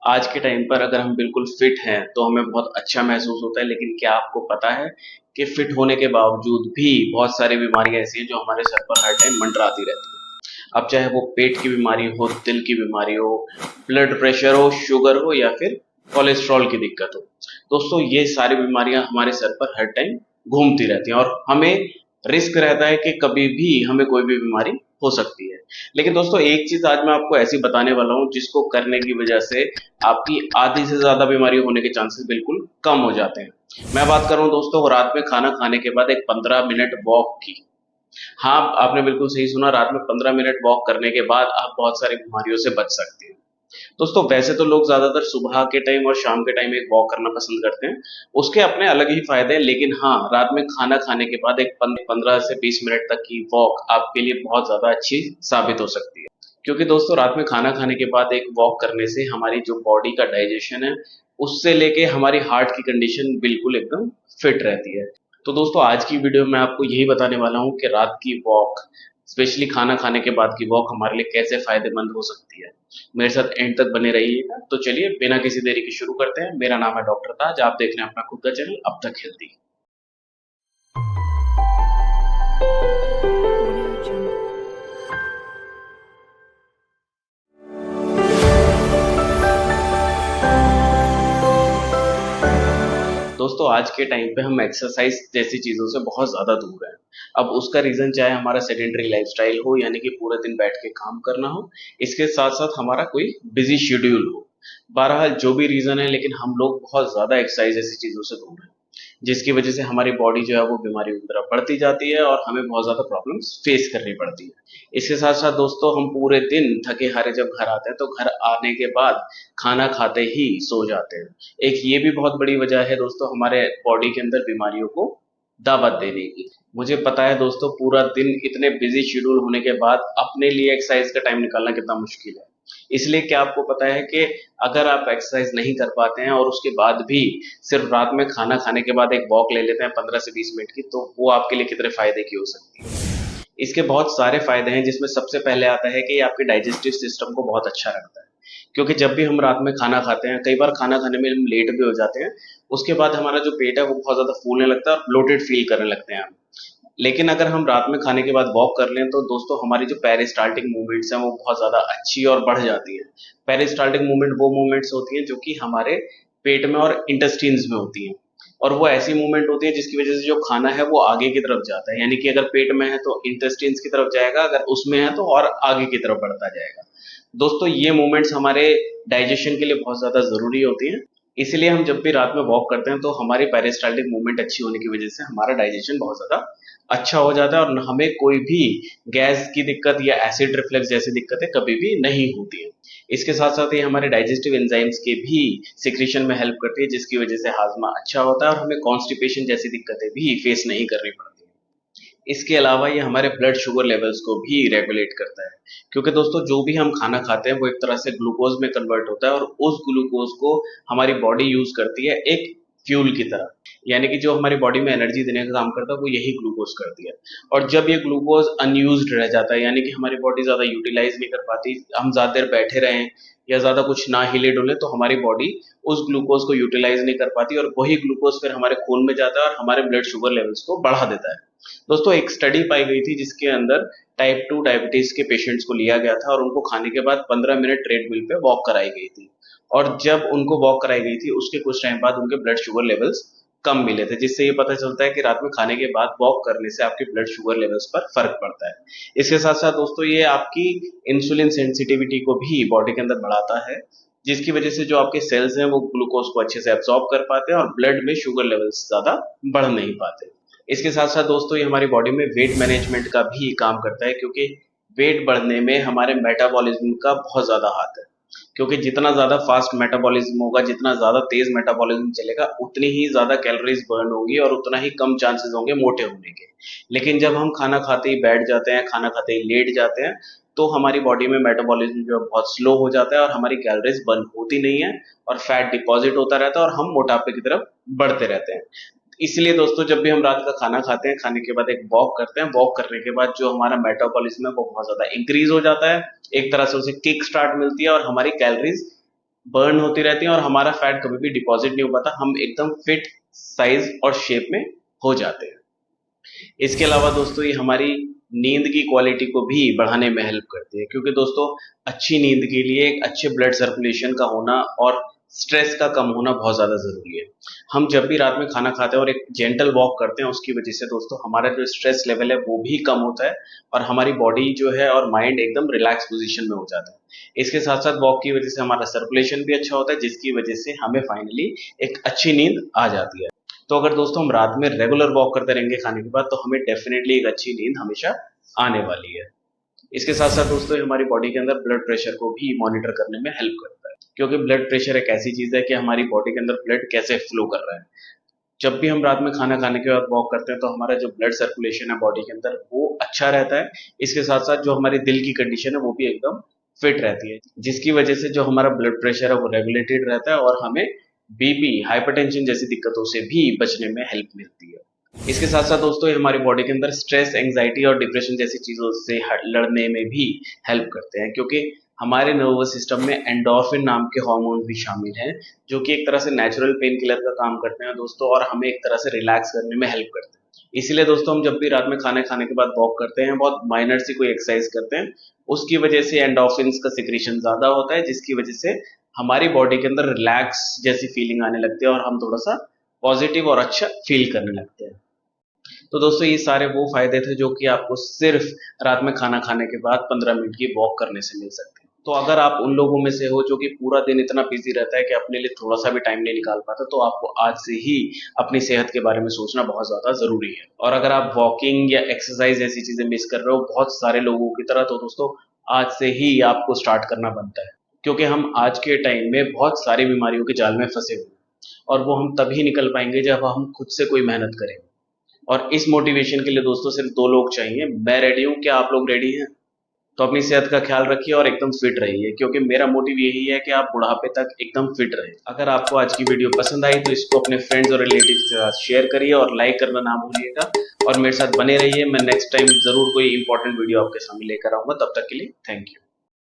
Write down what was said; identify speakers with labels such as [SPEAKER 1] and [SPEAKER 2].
[SPEAKER 1] आज के टाइम पर अगर हम बिल्कुल फिट हैं तो हमें बहुत अच्छा महसूस होता है, लेकिन क्या आपको पता है कि फिट होने के बावजूद भी बहुत सारी बीमारियां ऐसी हैं जो हमारे सर पर हर टाइम मंडराती रहती हैं। अब चाहे वो पेट की बीमारी हो, दिल की बीमारी हो, ब्लड प्रेशर हो, शुगर हो या फिर कोलेस्ट्रॉल की दिक्कत हो। दोस्तों ये सारी बीमारियां हमारे सर पर हर टाइम घूमती रहती हैं और हमें रिस्क रहता है कि कभी भी हमें कोई भी बीमारी हो सकती है। लेकिन दोस्तों एक चीज आज मैं आपको ऐसी बताने वाला हूँ जिसको करने की वजह से आपकी आधी से ज्यादा बीमारी होने के चांसेस बिल्कुल कम हो जाते हैं। मैं बात कर रहा हूँ दोस्तों रात में खाना खाने के बाद एक 15 मिनट वॉक की। हाँ, आपने बिल्कुल सही सुना, रात में 15 मिनट वॉक करने के बाद आप बहुत सारी बीमारियों से बच सकते हैं। दोस्तों वैसे तो लोग ज्यादातर सुबह के टाइम और शाम के टाइम एक वॉक करना पसंद करते हैं। उसके अपने अलग ही फायदे हैं, लेकिन हाँ, रात में खाना खाने के बाद एक 15 से 20 मिनट तक की वॉक आपके लिए बहुत ज्यादा अच्छी साबित हो सकती है। क्योंकि दोस्तों रात में खाना खाने के बाद एक वॉक करने से हमारी जो बॉडी का डाइजेशन है, उससे लेके हमारी हार्ट की कंडीशन बिल्कुल एकदम फिट रहती है। तो दोस्तों आज की वीडियो में आपको यही बताने वाला हूँ कि रात की वॉक, स्पेशली खाना खाने के बाद की वॉक हमारे लिए कैसे फायदेमंद हो सकती है। मेरे साथ एंड तक बने रहिएगा। तो चलिए बिना किसी देरी के शुरू करते हैं। मेरा नाम है डॉक्टर ताज, आप देख रहे हैं अपना खुद का चैनल अब तक हेल्दी।
[SPEAKER 2] Audio Jungle.
[SPEAKER 1] दोस्तों आज के टाइम पे हम एक्सरसाइज जैसी चीजों से बहुत ज्यादा दूर हैं। अब उसका रीजन चाहे हमारा सेडेंटरी लाइफस्टाइल हो, यानी कि पूरे दिन बैठ के काम करना हो, इसके साथ साथ हमारा कोई बिजी शेड्यूल हो। बहरहाल जो भी रीजन है, लेकिन हम लोग बहुत ज्यादा एक्सरसाइज जैसी चीजों से दूर हैं, जिसकी वजह से हमारी बॉडी जो है वो बीमारियों की तरफ बढ़ती जाती है और हमें बहुत ज्यादा प्रॉब्लम्स फेस करनी पड़ती है। इसके साथ साथ दोस्तों हम पूरे दिन थके हारे जब घर आते हैं तो घर आने के बाद खाना खाते ही सो जाते हैं। एक ये भी बहुत बड़ी वजह है दोस्तों हमारे बॉडी के अंदर बीमारियों को दावत देने की। मुझे पता है दोस्तों पूरा दिन इतने बिजी शेड्यूल होने के बाद अपने लिए एक्सरसाइज का टाइम निकालना कितना मुश्किल है। इसलिए क्या आपको पता है कि अगर आप एक्सरसाइज नहीं कर पाते हैं और उसके बाद भी सिर्फ रात में खाना खाने के बाद एक वॉक ले लेते हैं 15 से 20 मिनट की, तो वो आपके लिए कितने फायदे की हो सकती है। इसके बहुत सारे फायदे हैं, जिसमें सबसे पहले आता है कि ये आपके डाइजेस्टिव सिस्टम को बहुत अच्छा रखता है। क्योंकि जब भी हम रात में खाना खाते हैं, कई बार खाना खाने में हम लेट भी हो जाते हैं, उसके बाद हमारा जो पेट है वो बहुत ज्यादा फूलने लगता है और ब्लोटेड फील करने लगते हैं हम। लेकिन अगर हम रात में खाने के बाद वॉक कर लें तो दोस्तों हमारी जो पेरिस्टाल्टिक मूवमेंट्स हैं वो बहुत ज्यादा अच्छी और बढ़ जाती है। पेरिस्टाल्टिक मूवमेंट वो मूवमेंट्स होती हैं जो कि हमारे पेट में और इंटेस्टाइन्स में होती हैं। और वो ऐसी मूवमेंट होती है जिसकी वजह से जो खाना है वो आगे की तरफ जाता है, यानी कि अगर पेट में है तो इंटेस्टाइन्स की तरफ जाएगा, अगर उसमें है तो और आगे की तरफ बढ़ता जाएगा। दोस्तों ये मूवमेंट्स हमारे डाइजेशन के लिए बहुत ज्यादा जरूरी होती हैं। इसलिए हम जब भी रात में वॉक करते हैं तो हमारी पेरिस्टाल्टिक मूवमेंट अच्छी होने की वजह से हमारा डाइजेशन बहुत ज्यादा अच्छा हो जाता है और हमें कोई भी गैस की दिक्कत या एसिड रिफ्लक्स जैसी दिक्कतें कभी भी नहीं होती हैं। इसके साथ साथ ये हमारे डाइजेस्टिव एंजाइम्स के भी सिक्रीशन में हेल्प करती है, जिसकी वजह से हाजमा अच्छा होता है और हमें कॉन्स्टिपेशन जैसी दिक्कतें भी फेस नहीं करनी पड़ती। इसके अलावा ये हमारे ब्लड शुगर लेवल्स को भी रेगुलेट करता है। क्योंकि दोस्तों जो भी हम खाना खाते हैं वो एक तरह से ग्लूकोज में कन्वर्ट होता है और उस ग्लूकोज को हमारी बॉडी यूज करती है एक फ्यूल की तरह। यानी कि जो हमारी बॉडी में एनर्जी देने का काम करता है वो यही ग्लूकोज करती है। और जब ये ग्लूकोज अनयूज्ड रह जाता है, यानी कि हमारी बॉडी ज्यादा यूटिलाइज नहीं कर पाती, हम ज्यादा देर बैठे रहें या ज्यादा कुछ ना हिले डुले, तो हमारी बॉडी उस ग्लूकोज को यूटिलाइज नहीं कर पाती और वही ग्लूकोज फिर हमारे खून में जाता है और हमारे ब्लड शुगर लेवल्स को बढ़ा देता है। दोस्तों एक स्टडी पाई गई थी जिसके अंदर टाइप 2 डायबिटीज के पेशेंट्स को लिया गया था और उनको खाने के बाद 15 मिनट ट्रेडमिल पे वॉक कराई गई थी। और जब उनको वॉक कराई गई थी उसके कुछ टाइम बाद उनके ब्लड शुगर लेवल्स कम मिले थे, जिससे ये पता चलता है कि रात में खाने के बाद वॉक करने से आपके ब्लड शुगर लेवल्स पर फर्क पड़ता है। इसके साथ साथ दोस्तों ये आपकी इंसुलिन सेंसिटिविटी को भी बॉडी के अंदर बढ़ाता है, जिसकी वजह से जो आपके सेल्स हैं वो ग्लूकोज को अच्छे से एब्सॉर्ब कर पाते हैं और ब्लड में शुगर लेवल्स ज्यादा बढ़ नहीं पाते। इसके साथ साथ दोस्तों ये हमारी बॉडी में वेट मैनेजमेंट का भी काम करता है, क्योंकि वेट बढ़ने में हमारे मेटाबॉलिज्म का बहुत ज्यादा हाथ है। क्योंकि जितना ज्यादा फास्ट मेटाबॉलिज्म होगा, जितना ज्यादा तेज मेटाबॉलिज्म चलेगा, उतनी ही ज्यादा कैलोरीज बर्न होगी और उतना ही कम चांसेस होंगे मोटे होने के। लेकिन जब हम खाना खाते ही बैठ जाते हैं, खाना खाते ही लेट जाते हैं, तो हमारी बॉडी में मेटाबॉलिज्म जो है बहुत स्लो हो जाता है और हमारी कैलोरीज बर्न होती नहीं है और फैट डिपॉजिट होता रहता है और हम मोटापे की तरफ बढ़ते रहते हैं। इसलिए दोस्तों जब भी हम रात का खाना खाते हैं, खाने के बाद एक वॉक करते हैं, वॉक करने के बाद जो हमारा मेटाबॉलिज्म है वो बहुत ज्यादा इंक्रीज हो जाता है। एक तरह से उसे किक स्टार्ट मिलती है और हमारी कैलोरीज बर्न होती रहती हैं और हमारा फैट कभी भी डिपॉजिट नहीं हो पाता, हम एकदम फिट साइज और शेप में हो जाते हैं। इसके अलावा दोस्तों ये हमारी नींद की क्वालिटी को भी बढ़ाने में हेल्प करती है, क्योंकि दोस्तों अच्छी नींद के लिए एक अच्छे ब्लड सर्कुलेशन का होना और स्ट्रेस का कम होना बहुत ज़्यादा ज़रूरी है। हम जब भी रात में खाना खाते हैं और एक जेंटल वॉक करते हैं, उसकी वजह से दोस्तों हमारा जो स्ट्रेस लेवल है वो भी कम होता है और हमारी बॉडी जो है और माइंड एकदम रिलैक्स पोजीशन में हो जाता है। इसके साथ साथ वॉक की वजह से हमारा सर्कुलेशन भी अच्छा होता है, जिसकी वजह से हमें फाइनली एक अच्छी नींद आ जाती है। तो अगर दोस्तों हम रात में रेगुलर वॉक करते रहेंगे खाने के बाद, तो हमें डेफिनेटली एक अच्छी नींद हमेशा आने वाली है। इसके साथ साथ दोस्तों ये हमारी बॉडी के अंदर ब्लड प्रेशर को भी मॉनिटर करने में हेल्प करता है, क्योंकि ब्लड प्रेशर एक ऐसी चीज है कि हमारी बॉडी के अंदर ब्लड कैसे फ्लो कर रहा है। जब भी हम रात में खाना खाने के बाद वॉक करते हैं, तो हमारा जो ब्लड सर्कुलेशन है बॉडी के अंदर वो अच्छा रहता है। इसके साथ साथ जो हमारी दिल की कंडीशन है वो भी एकदम फिट रहती है, जिसकी वजह से जो हमारा ब्लड प्रेशर है वो रेगुलेटेड रहता है और हमें बीपी, हाइपरटेंशन जैसी दिक्कतों से भी बचने में हेल्प मिलती है। इसके साथ साथ दोस्तों ये हमारी बॉडी के अंदर स्ट्रेस, एंग्जाइटी और डिप्रेशन जैसी चीजों से लड़ने में भी हेल्प करते हैं, क्योंकि हमारे नर्वस सिस्टम में एंडोर्फिन नाम के हार्मोन भी शामिल हैं, जो कि एक तरह से नेचुरल पेन किलर का काम करते हैं दोस्तों, और हमें एक तरह से रिलैक्स करने में हेल्प करते हैं। इसीलिए दोस्तों हम जब भी रात में खाने खाने के बाद वॉक करते हैं, बहुत माइनर सी कोई एक्सरसाइज करते हैं, उसकी वजह से एंडोर्फिन्स का सिक्रीशन ज्यादा होता है, जिसकी वजह से हमारी बॉडी के अंदर रिलैक्स जैसी फीलिंग आने लगती है और हम थोड़ा सा पॉजिटिव और अच्छा फील करने लगते हैं। तो दोस्तों ये सारे वो फायदे थे जो कि आपको सिर्फ रात में खाना खाने के बाद 15 मिनट की वॉक करने से मिल सकते हैं। तो अगर आप उन लोगों में से हो जो कि पूरा दिन इतना बिजी रहता है कि अपने लिए थोड़ा सा भी टाइम नहीं निकाल पाता, तो आपको आज से ही अपनी सेहत के बारे में सोचना बहुत ज्यादा जरूरी है। और अगर आप वॉकिंग या एक्सरसाइज ऐसी चीजें मिस कर रहे हो बहुत सारे लोगों की तरह, तो दोस्तों आज से ही आपको स्टार्ट करना बनता है, क्योंकि हम आज के टाइम में बहुत सारी बीमारियों के जाल में फंसे हुए हैं और वो हम तभी निकल पाएंगे जब हम खुद से कोई मेहनत करेंगे। और इस मोटिवेशन के लिए दोस्तों सिर्फ दो लोग चाहिए, मैं रेडी हूँ, क्या आप लोग रेडी हैं? तो अपनी सेहत का ख्याल रखिए और एकदम फिट रहिए, क्योंकि मेरा मोटिव यही है कि आप बुढ़ापे तक एकदम फिट रहे। अगर आपको आज की वीडियो पसंद आई तो इसको अपने फ्रेंड्स और रिलेटिव्स के साथ शेयर करिए और लाइक करना ना भूलिएगा, और मेरे साथ बने रहिए। मैं नेक्स्ट टाइम जरूर कोई इंपॉर्टेंट वीडियो आपके सामने लेकर आऊंगा। तब तक के लिए थैंक यू।